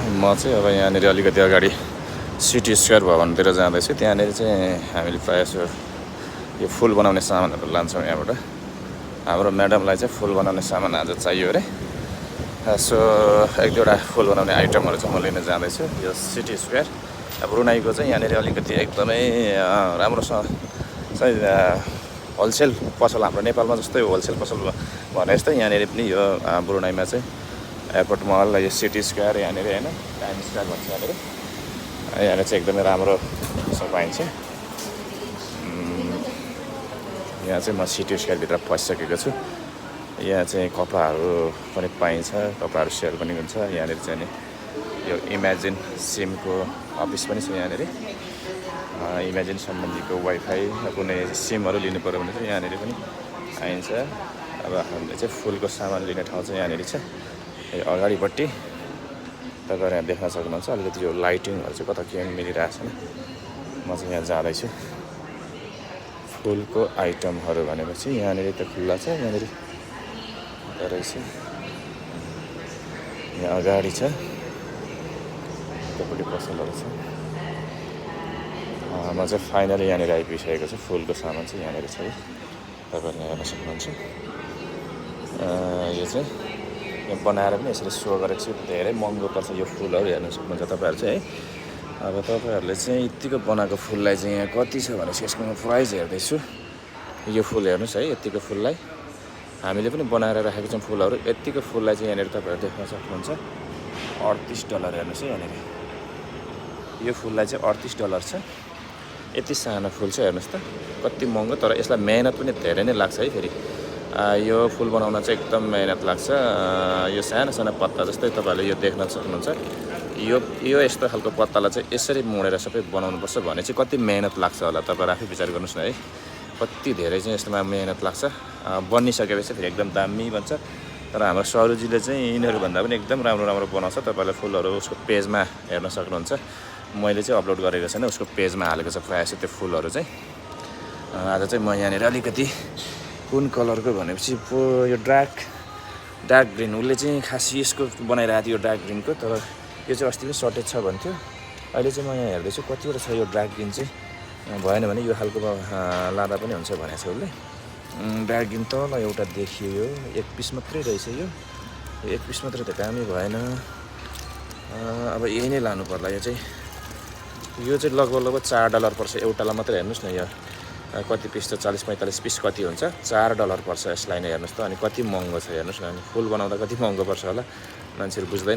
म चाहिँ अब यहाँनिर अलिकति अगाडि सिटी स्क्वायर भवनतिर जाँदैछु। त्यहाँनिर चाहिँ हामीले प्रायः जसो यो फुल बनाउने सामानहरू लान्छौँ यहाँबाट। हाम्रो म्याडमलाई चाहिँ फुल बनाउने सामान आज चाहियो अरे, सो एक दुईवटा फुल बनाउने आइटमहरू चाहिँ म लिन जाँदैछु यो सिटी स्क्वायर। ब्रुनाईको चाहिँ यहाँनिर अलिकति एकदमै राम्रोसँग चाहिँ होलसेल पसल, हाम्रो नेपालमा जस्तै होलसेल पसल भने जस्तै यहाँनिर पनि यो ब्रुनाईमा चाहिँ एयरपोर्ट मल, यो सिटी स्क्वायर यहाँनिर होइन, टाइम स्क्वायर भन्छ यहाँनिर। यहाँनिर चाहिँ एकदमै राम्रो पाइन्छ। यहाँ चाहिँ म सिटी स्क्वायरभित्र पसिसकेको छु। यहाँ चाहिँ कपडाहरू पनि पाइन्छ, कपडाहरू सेल पनि हुन्छ। यहाँनिर चाहिँ नि यो इमेजिन सिमको अफिस पनि छ यहाँनिर। इमेजिन सम्बन्धीको वाइफाई कुनै सिमहरू लिनु पऱ्यो भने चाहिँ यहाँनिर पनि पाइन्छ। अब हामीले चाहिँ फुलको सामान लिने ठाउँ चाहिँ यहाँनिर छ अगाडिपट्टि। तपाईँहरू यहाँ देख्न सक्नुहुन्छ अलिकति यो लाइटिङहरू चाहिँ कता के मिलिरहेको छैन। म चाहिँ यहाँ जाँदैछु। फुलको आइटमहरू भनेपछि यहाँनिर त खुल्ला छ, यहाँनिर रहेछ, यहाँ अगाडि छ, त्यतापट्टि पसलहरू छ। म चाहिँ फाइनली यहाँनिर आइपुगिसकेको छु। फुलको सामान चाहिँ यहाँनिर छ, तपाईँहरू यहाँ हेर्न सक्नुहुन्छ। यो चाहिँ यहाँ बनाएर पनि यसरी सो गरेको छु। धेरै महँगो पर्छ यो फुलहरू, हेर्न सक्नुहुन्छ तपाईँहरू चाहिँ है। अब तपाईँहरूले चाहिँ यत्तिको बनाएको फुललाई चाहिँ यहाँ कति छ भनेपछि यसको म प्राइस हेर्दैछु। यो फुल हेर्नुहोस् है, यत्तिको फुललाई हामीले पनि बनाएर राखेको छौँ फुलहरू। यत्तिको फुललाई चाहिँ यहाँनिर तपाईँहरू देख्न सक्नुहुन्छ $38 हेर्नुहोस् है। यहाँनिर यो फुललाई चाहिँ $38 छ। यति सानो फुल छ, हेर्नुहोस् त कति महँगो। तर यसलाई मेहनत पनि धेरै नै लाग्छ है। फेरि यो फुल बनाउन चाहिँ एकदम मेहनत लाग्छ। यो सानो सानो पत्ता जस्तै तपाईँहरूले यो देख्न सक्नुहुन्छ। यो यस्तो खालको पत्तालाई चाहिँ यसरी मोडेर सबै बनाउनुपर्छ भने चाहिँ कति मेहनत लाग्छ होला, तपाईँहरू आफै विचार गर्नुहोस् न है। कति धेरै चाहिँ यस्तोमा मेहनत लाग्छ। बनिसकेपछि फेरि एकदम दामी बन्छ। तर हाम्रो सरुजीले चाहिँ यिनीहरूभन्दा पनि एकदम राम्रो राम्रो बनाउँछ। तपाईँहरूले फुलहरू उसको पेजमा हेर्न सक्नुहुन्छ। मैले चाहिँ अपलोड गरेको छैन, उसको पेजमा हालेको छ प्रायः जस्तो त्यो फुलहरू चाहिँ। आज चाहिँ म यहाँनिर अलिकति कुन कलरको भनेपछि यो डार्क ग्रिन, उसले चाहिँ खास यसको बनाइरहेको थियो यो डार्क ग्रिनको। तर यो चाहिँ अस्ति पनि सर्टेज छ भन्थ्यो। अहिले चाहिँ म यहाँ हेर्दैछु कतिवटा छ यो डार्क ग्रिन चाहिँ। भएन भने यो खालको लाँदा पनि हुन्छ भनेको छ उसले। डार्क ग्रिन तल एउटा देखियो, यो एक पिस मात्रै रहेछ। यो एक पिस मात्रै त कामै भएन। अब यही नै लानु पर्ला। यो चाहिँ लगभग $4 पर्छ एउटालाई मात्रै। हेर्नुहोस् न यो कति पिस त 40-45 पिस कति हुन्छ, $4 पर्छ यसलाई नै। हेर्नुहोस् त अनि कति महँगो छ हेर्नुहोस् न। अनि फुल बनाउँदा कति महँगो पर्छ होला, मान्छेहरू बुझ्दैन।